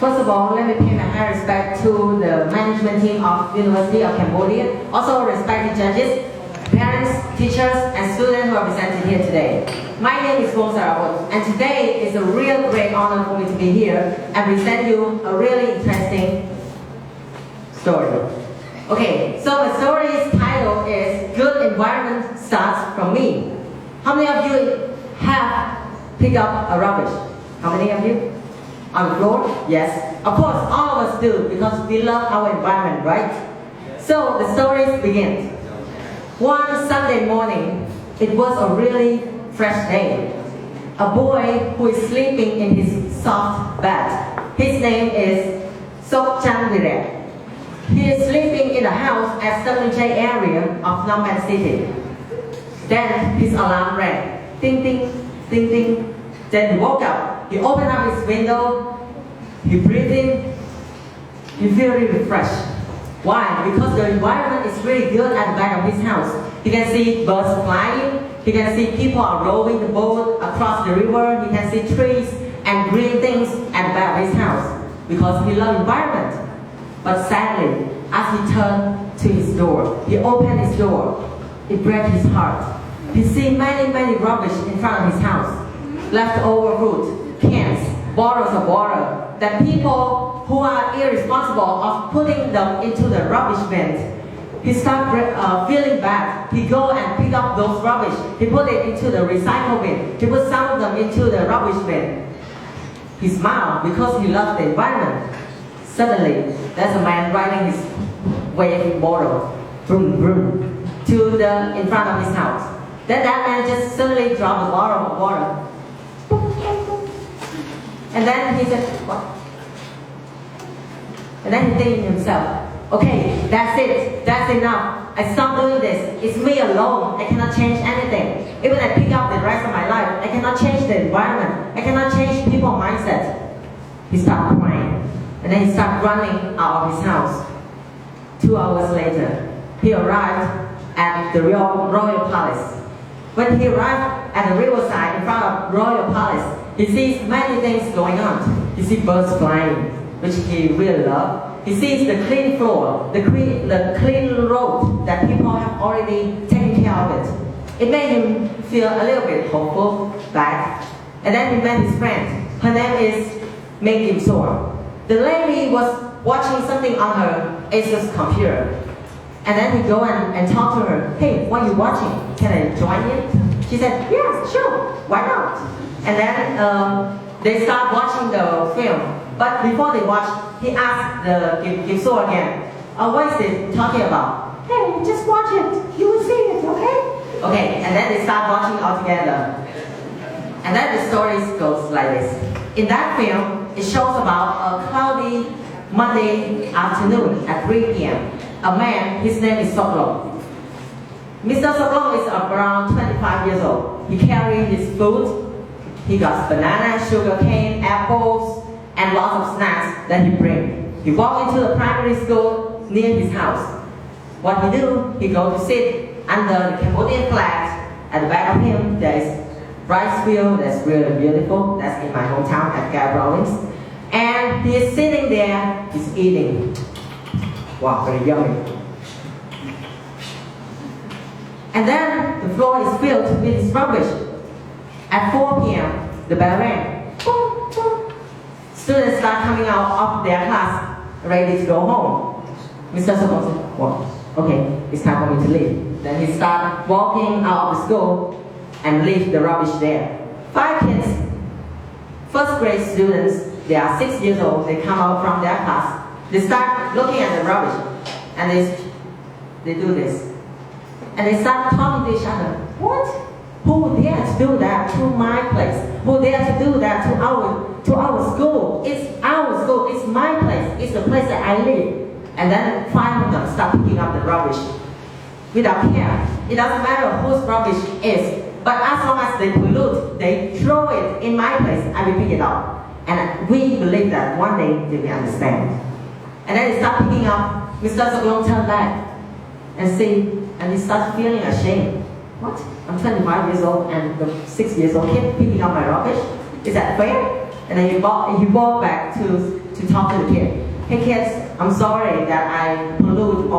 First of all, let me pay my high respect to the management team of University of Cambodia. Also respect the judges, parents, teachers, and students who are presented here today. My name is Wong Sarawat, and today is a real great honor for me to be here and present you a really interesting story. Okay, so my story's title is Good Environment Starts From Me. How many of you have picked up a rubbish? How many of you? On the floor? Yes. Of course, all of us do because we love our environment, right? So the story begins. One Sunday morning, it was a really fresh day. A boy who is sleeping in his soft bed. His name is Sok Chan Viret. He is sleeping in a house at Stamlinchai area of Phnom Penh City. Then his alarm rang. Ding ding, ding ding. Then he woke up. He opened up his window. He breathed in. He feels really refreshed. Why? Because the environment is really good at the back of his house. He can see birds flying. He can see people are rowing the boat across the river. He can see trees and green things at the back of his house because he loves environment. But sadly, as he turned to his door, he opened his door. It broke his heart. He sees many rubbish in front of his house. Leftover fruit, cans, bottles of water, that people who are irresponsible of putting them into the rubbish bin. He started feeling bad. He go and pick up those rubbish. He put it into the recycle bin. He put some of them into the rubbish bin. He smiled because he loves the environment. Suddenly, there's a man riding his wave bottle, vroom vroom, in front of his house. Then that man just suddenly dropped a bottle of water. And then he said, what? And then he thinking to himself, okay, that's it, that's enough. I stop doing this. It's me alone. I cannot change anything. Even I pick up the rest of my life, I cannot change the environment. I cannot change people's mindset. He started crying. And then he started running out of his house. 2 hours later, he arrived at the Royal Palace. When he arrived at the riverside in front of Royal Palace, he sees many things going on. He sees birds flying, which he really loves. He sees the clean floor, the clean road that people have already taken care of it. It made him feel a little bit hopeful, back. And then he met his friend. Her name is Meng Kim Sor. The lady was watching something on her Asus computer. And then he go and talk to her. Hey, what are you watching? Can I join it? She said, yes, sure, why not? And then they start watching the film. But before they watch, he asked the Kim So again, what is it talking about? Hey, just watch it. You will see it, okay? Okay, and then they start watching all together. And then the story goes like this. In that film, it shows about a cloudy Monday afternoon at 3 p.m. A man, his name is Sok Long. Mr. Sok Long is around 25 years old. He carries his food. He got banana, sugar cane, apples, and lots of snacks that he brings. He walks into the primary school near his house. What he do? He go to sit under the Cambodian flag. At the back of him, there is rice field that's really beautiful. That's in my hometown at Gap Province. And he is sitting there, he's eating. Wow, very yummy. And then the floor is filled with this rubbish. At 4 p.m., the bell rang. Boom, boom. Students start coming out of their class, ready to go home. Mr. Sokong said, well, okay, it's time for me to leave. Then he started walking out of the school and leave the rubbish there. 5 kids, first grade students, they are 6 years old, they come out from their class. They start looking at the rubbish and they do this. And they start talking to each other. What? Who dares to do that to my place? Who dares to do that to our school? It's our school, it's my place, it's the place that I live. And then 5 of them start picking up the rubbish without care. It doesn't matter whose rubbish is, but as long as they pollute, they throw it in my place, I will pick it up. And we believe that one day they will understand. And then they start picking up. Mr. Sok Long turned back and see, and he starts feeling ashamed. What? I'm 25 years old and the 6 years old kid picking up my rubbish? Is that fair? And then he walked back to to talk to the kid. Hey kids, I'm sorry that I pollute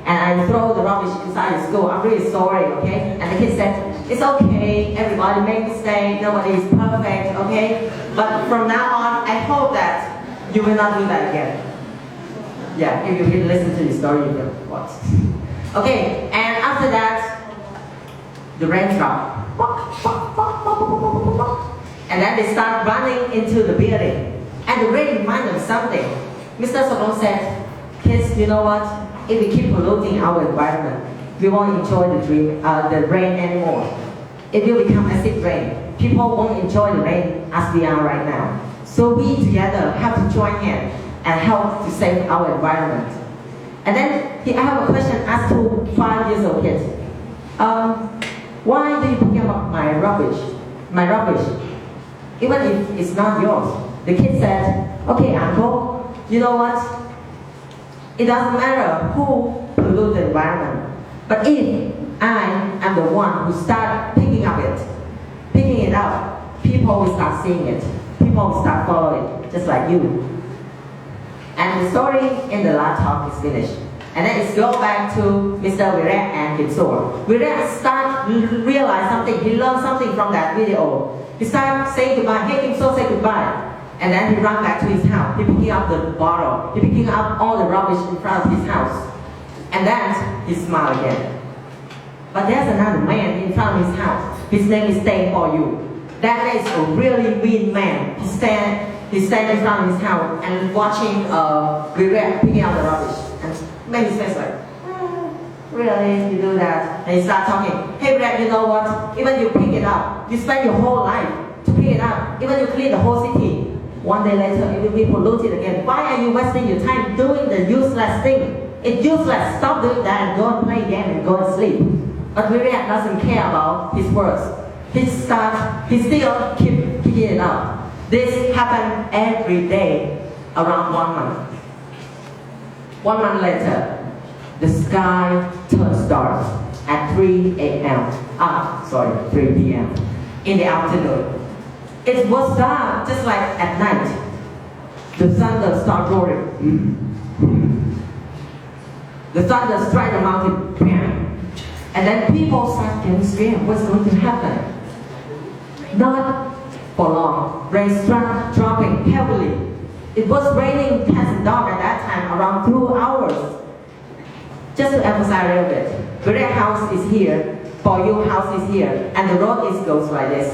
and I throw the rubbish inside the school. I'm really sorry, okay? And the kid said, it's okay, everybody make mistakes, nobody is perfect, okay? But from now on, I hope that you will not do that again. Yeah, if you can listen to the story, you will watch. Okay, and after that, the rain dropped. And then they start running into the building. And the rain reminded them something. Mr. Solon said, kids, you know what? If we keep polluting our environment, we won't enjoy the rain anymore. It will become acid rain. People won't enjoy the rain as we are right now. So we together have to join hands and help to save our environment. And then I have a question asked to 5 years old kids. Why do you pick up my rubbish? Even if it's not yours. The kid said, okay, uncle, you know what? It doesn't matter who pollutes the environment. But if I am the one who start picking it up, people will start seeing it. People will start following it, just like you. And the story in the last talk is finished. And then it's go back to Mr. Virat and Kim Soor. Virat start realize something. He learned something from that video. He started saying goodbye. Hey, Kim Soor, say goodbye. And then he ran back to his house. He picking up the bottle. He picking up all the rubbish in front of his house. And then he smiled again. But there's another man in front of his house. His name is Stay For You. That man is a really mean man. He stand in front of his house and watching Virat picking up the rubbish. And made his face like, really, you do that? And he start talking, hey Virat, you know what? Even you pick it up, you spend your whole life to pick it up. Even you clean the whole city. One day later, it will be polluted again. Why are you wasting your time doing the useless thing? It's useless. Stop doing that and go and play game and go and sleep. But Virat doesn't care about his words. He still keep picking it up. This happened every day around 1 month. 1 month later, the sky turns dark at 3 p.m. in the afternoon. It was dark just like at night. The thunder started roaring. The thunder struck the mountain. And then people start getting scared. What's going to happen? Not for long. Rain started dropping heavily. It was raining cats and dogs at that time, around 2 hours. Just to emphasize a little bit, Virat house is here, For You house is here, and the road goes like this.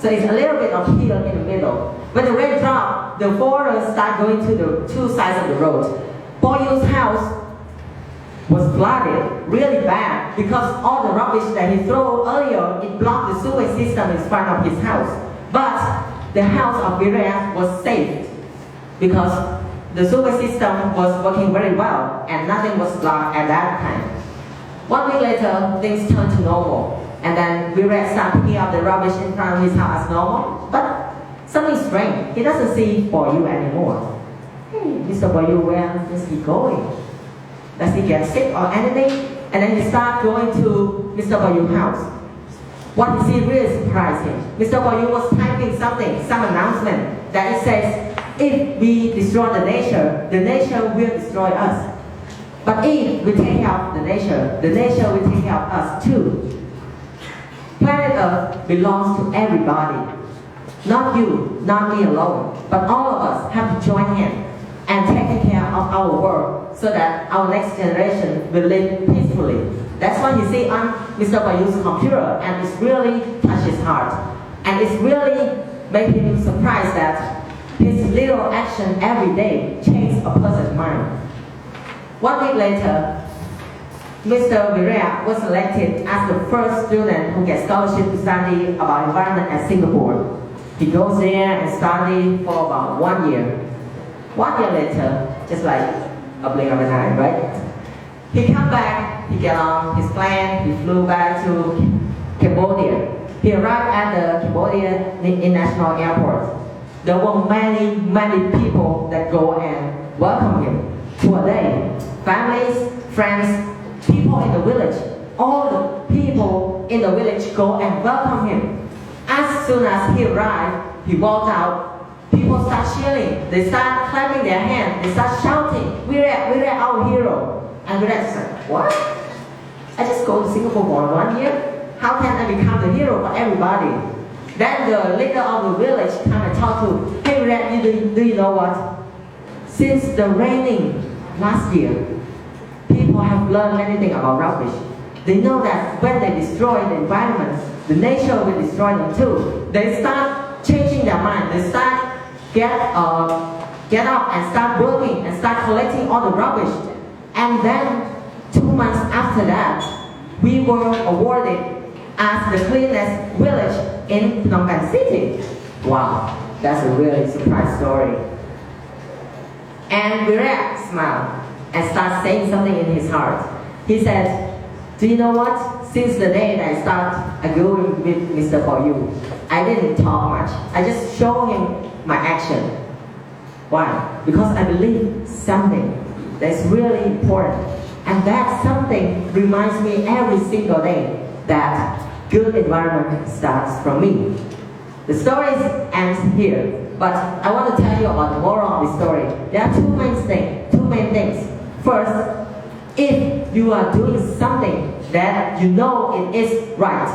So it's a little bit of hill in the middle. When the rain drops, the water starts going to the two sides of the road. For You's house was flooded really bad because all the rubbish that he threw earlier, it blocked the sewage system in front of his house. But the house of Virat was saved because the sewage system was working very well and nothing was blocked at that time. 1 week later, things turned to normal. And then Virat started picking up the rubbish in front of his house as normal. But something strange, he doesn't see For You anymore. Hey, Mr. For You, where is he going? Does he get sick or anything? And then he started going to Mr. For Yu's house. What he see really surprised him. Mr. For You was typing some announcement that it says, if we destroy the nature will destroy us. But if we take care of the nature will take care of us too. Planet Earth belongs to everybody. Not you, not me alone, but all of us have to join hands and take care of our world so that our next generation will live peacefully. That's what you see on Mr. For Yu's computer, and it's really touched his heart. And it's really made him surprised that his little action every day changed a person's mind. 1 week later, Mr. Virat was selected as the first student who gets scholarship to study about environment at Singapore. He goes there and studies for about 1 year. 1 year later, just like a blink of an eye, right? He come back, he get on his plane, he flew back to Cambodia. He arrived at the Cambodia International Airport. There were many people that go and welcome him for a day. Families, friends, people in the village. All the people in the village go and welcome him. As soon as he arrived, he walked out People start cheering, they start clapping their hands, they start shouting, we're our hero. And we're like, what? I just go to Singapore for 1 year. How can I become the hero for everybody? Then the leader of the village come and talk to, hey Red, do you know what? Since the raining last year, people have learned many things about rubbish. They know that when they destroy the environment, the nature will destroy them too. They start changing their mind. They start get up and start working and start collecting all the rubbish. And then 2 months after that, we were awarded as the cleanest village in Phnom Penh City. Wow, that's a really surprise story. And Virat smiled and started saying something in his heart. He said, do you know what? Since the day that I started going with Mr. For You, I didn't talk much. I just showed him my action. Why? Because I believe something that's really important. And that something reminds me every single day that good environment starts from me. The story ends here, but I want to tell you about the moral of the story. There are two main things. First, if you are doing something that you know it is right,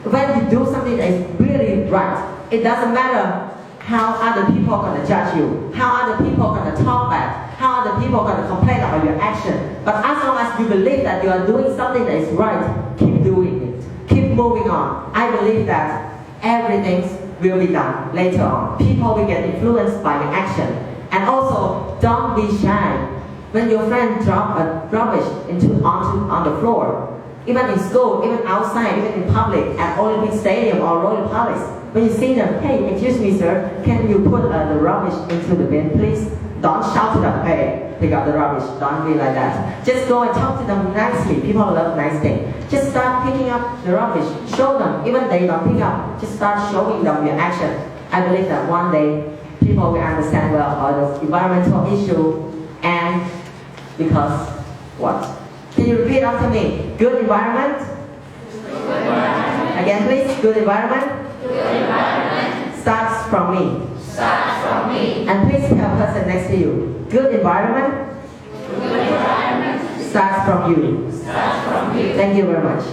when you do something that is really right, it doesn't matter how other people are going to judge you, how other people are going to talk back, how other people are going to complain about your action. But as long as you believe that you are doing something that is right, keep doing it. Keep moving on. I believe that everything will be done later on. People will get influenced by your action. And also, don't be shy. When your friend drop a rubbish on the floor, even in school, even outside, even in public, at Olympic Stadium or Royal Palace, when you see them, hey, excuse me, sir, can you put the rubbish into the bin, please? Don't shout to them, hey, pick up the rubbish. Don't be like that. Just go and talk to them nicely. People love nice things. Just start picking up the rubbish. Show them, even they don't pick up, just start showing them your action. I believe that one day, people will understand well about the environmental issue, and because what? Can you repeat after me? Good environment? Good environment. Again, please. Good environment? Good environment. Starts from me. Starts from me. And please tell the person next to you. Good environment? Good environment. Starts from you. Starts from you. Thank you very much.